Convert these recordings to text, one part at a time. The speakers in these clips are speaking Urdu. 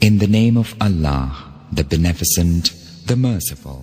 In the name of Allah, the Beneficent, the Merciful.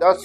10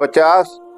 50,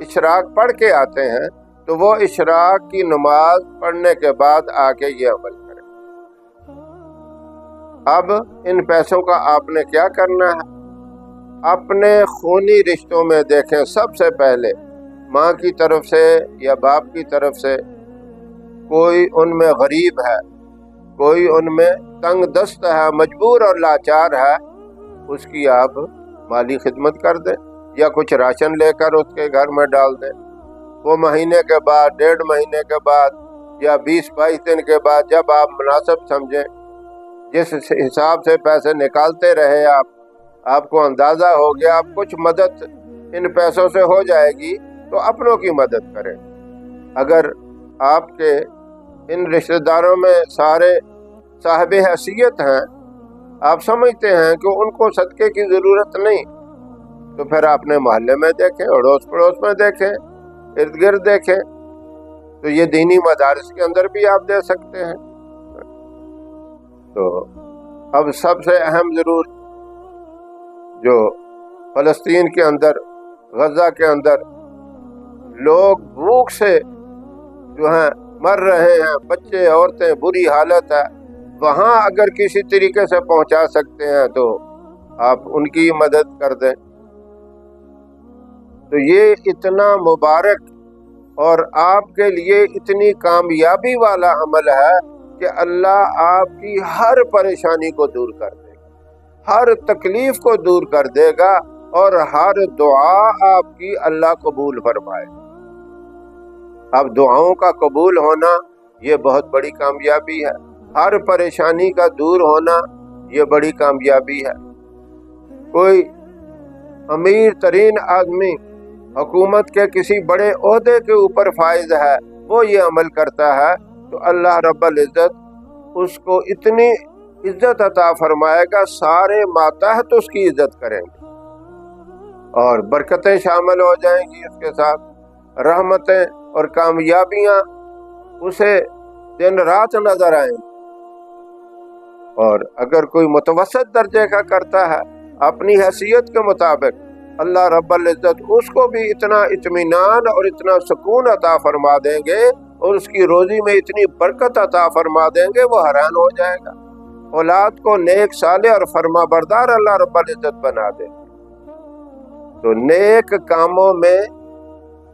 اشراق پڑھ کے آتے ہیں تو وہ اشراق کی نماز پڑھنے کے بعد آ کے یہ عمل کریں۔ اب ان پیسوں کا آپ نے کیا کرنا ہے؟ اپنے خونی رشتوں میں دیکھیں، سب سے پہلے ماں کی طرف سے یا باپ کی طرف سے کوئی ان میں غریب ہے، کوئی ان میں تنگ دست ہے، مجبور اور لاچار ہے، اس کی آپ مالی خدمت کر دیں یا کچھ راشن لے کر اس کے گھر میں ڈال دیں۔ وہ مہینے کے بعد، 1.5 مہینے کے بعد یا 20-22 دن کے بعد جب آپ مناسب سمجھیں، جس حساب سے پیسے نکالتے رہے آپ کو اندازہ ہو گیا اب کچھ مدد ان پیسوں سے ہو جائے گی تو اپنوں کی مدد کریں۔ اگر آپ کے ان رشتہ داروں میں سارے صاحب حیثیت ہیں، آپ سمجھتے ہیں کہ ان کو صدقے کی ضرورت نہیں، تو پھر اپنے محلے میں دیکھیں، اڑوس پڑوس میں دیکھیں، ارد گرد دیکھیں، تو یہ دینی مدارس کے اندر بھی آپ دے سکتے ہیں۔ تو اب سب سے اہم ضرور جو فلسطین کے اندر، غزہ کے اندر لوگ بھوک سے جو ہیں مر رہے ہیں، بچے عورتیں، بری حالت ہے، وہاں اگر کسی طریقے سے پہنچا سکتے ہیں تو آپ ان کی مدد کر دیں۔ تو یہ اتنا مبارک اور آپ کے لیے اتنی کامیابی والا عمل ہے کہ اللہ آپ کی ہر پریشانی کو دور کر دے گا، ہر تکلیف کو دور کر دے گا، اور ہر دعا آپ کی اللہ قبول فرمائے گا۔ اب دعاؤں کا قبول ہونا یہ بہت بڑی کامیابی ہے، ہر پریشانی کا دور ہونا یہ بڑی کامیابی ہے۔ کوئی امیر ترین آدمی حکومت کے کسی بڑے عہدے کے اوپر فائز ہے، وہ یہ عمل کرتا ہے تو اللہ رب العزت اس کو اتنی عزت عطا فرمائے گا، سارے ماتحت اس کی عزت کریں گے اور برکتیں شامل ہو جائیں گی اس کے ساتھ، رحمتیں اور کامیابیاں اسے دن رات نظر آئیں گی۔ اور اگر کوئی متوسط درجے کا کرتا ہے اپنی حیثیت کے مطابق، اللہ رب العزت اس کو بھی اتنا اطمینان اور اتنا سکون عطا فرما دیں گے اور اس کی روزی میں اتنی برکت عطا فرما دیں گے وہ حیران ہو جائے گا۔ اولاد کو نیک صالح اور فرما بردار اللہ رب العزت بنا دے، تو نیک کاموں میں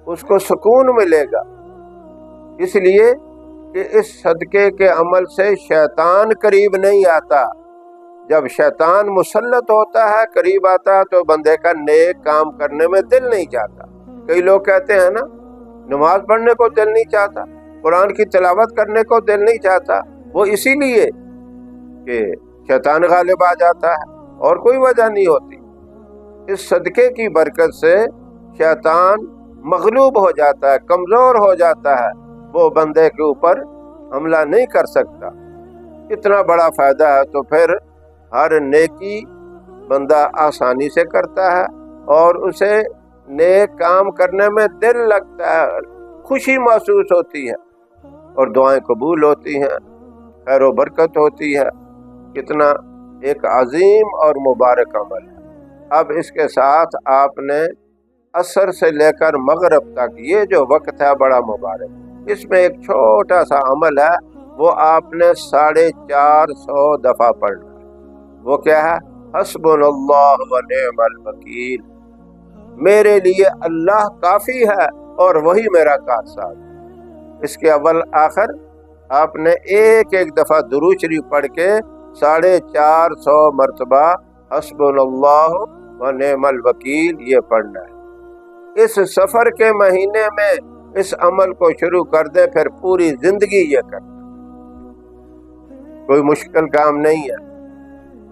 اس کو سکون ملے گا، اس لیے کہ اس صدقے کے عمل سے شیطان قریب نہیں آتا۔ جب شیطان مسلط ہوتا ہے، قریب آتا ہے، تو بندے کا نیک کام کرنے میں دل نہیں چاہتا۔ کئی لوگ کہتے ہیں نا، نماز پڑھنے کو دل نہیں چاہتا، قرآن کی تلاوت کرنے کو دل نہیں چاہتا، وہ اسی لیے کہ شیطان غالب آ جاتا ہے، اور کوئی وجہ نہیں ہوتی۔ اس صدقے کی برکت سے شیطان مغلوب ہو جاتا ہے، کمزور ہو جاتا ہے، وہ بندے کے اوپر حملہ نہیں کر سکتا۔ اتنا بڑا فائدہ ہے، تو پھر ہر نیکی بندہ آسانی سے کرتا ہے اور اسے نیک کام کرنے میں دل لگتا ہے، خوشی محسوس ہوتی ہے اور دعائیں قبول ہوتی ہیں، خیر و برکت ہوتی ہے۔ کتنا ایک عظیم اور مبارک عمل ہے۔ اب اس کے ساتھ آپ نے عصر سے لے کر مغرب تک یہ جو وقت ہے بڑا مبارک، اس میں ایک چھوٹا سا عمل ہے، وہ آپ نے 450 دفعہ پڑھنا ہے۔ وہ کیا ہے؟ حسبنا اللہ و نعم الوکیل، میرے لیے اللہ کافی ہے اور وہی میرا کارساز۔ اس کے اول آخر آپ نے ایک ایک دفعہ درود شریف پڑھ کے 450 مرتبہ حسبنا اللہ و نعم الوکیل یہ پڑھنا ہے۔ اس سفر کے مہینے میں اس عمل کو شروع کر دے، پھر پوری زندگی یہ کرنا۔ کوئی مشکل کام نہیں ہے،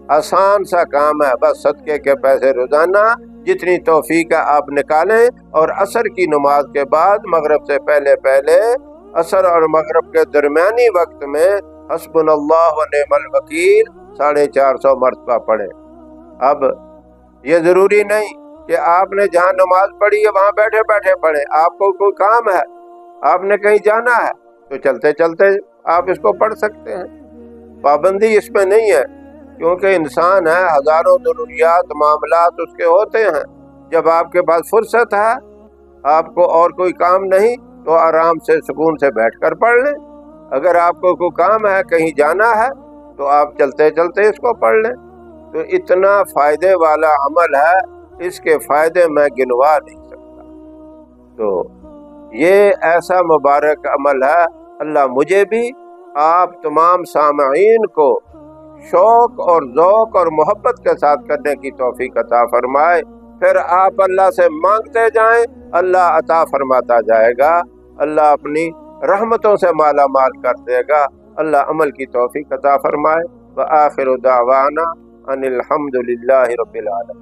آسان سا کام ہے، بس صدقے کے پیسے روزانہ جتنی توفیق ہے آپ نکالیں، اور عصر کی نماز کے بعد مغرب سے پہلے پہلے عصر اور مغرب کے درمیانی وقت میں حسبنا اللہ و نعم الوکیل 450 مرتبہ پڑھیں۔ اب یہ ضروری نہیں کہ آپ نے جہاں نماز پڑھی ہے وہاں بیٹھے بیٹھے پڑھیں، آپ کو کوئی کام ہے، آپ نے کہیں جانا ہے تو چلتے چلتے آپ اس کو پڑھ سکتے ہیں، پابندی اس میں نہیں ہے، کیونکہ انسان ہے، ہزاروں ضروریات معاملات اس کے ہوتے ہیں۔ جب آپ کے پاس فرصت ہے آپ کو اور کوئی کام نہیں تو آرام سے سکون سے بیٹھ کر پڑھ لیں، اگر آپ کو کوئی کام ہے کہیں جانا ہے تو آپ چلتے چلتے اس کو پڑھ لیں۔ تو اتنا فائدے والا عمل ہے، اس کے فائدے میں گنوا نہیں سکتا۔ تو یہ ایسا مبارک عمل ہے، اللہ مجھے بھی آپ تمام سامعین کو شوق اور ذوق اور محبت کے ساتھ کرنے کی توفیق عطا فرمائے۔ پھر آپ اللہ سے مانگتے جائیں، اللہ عطا فرماتا جائے گا، اللہ اپنی رحمتوں سے مالا مال کر دے گا۔ اللہ عمل کی توفیق عطا فرمائے۔ وآخر دعوانا ان الحمد للہ رب العالمین۔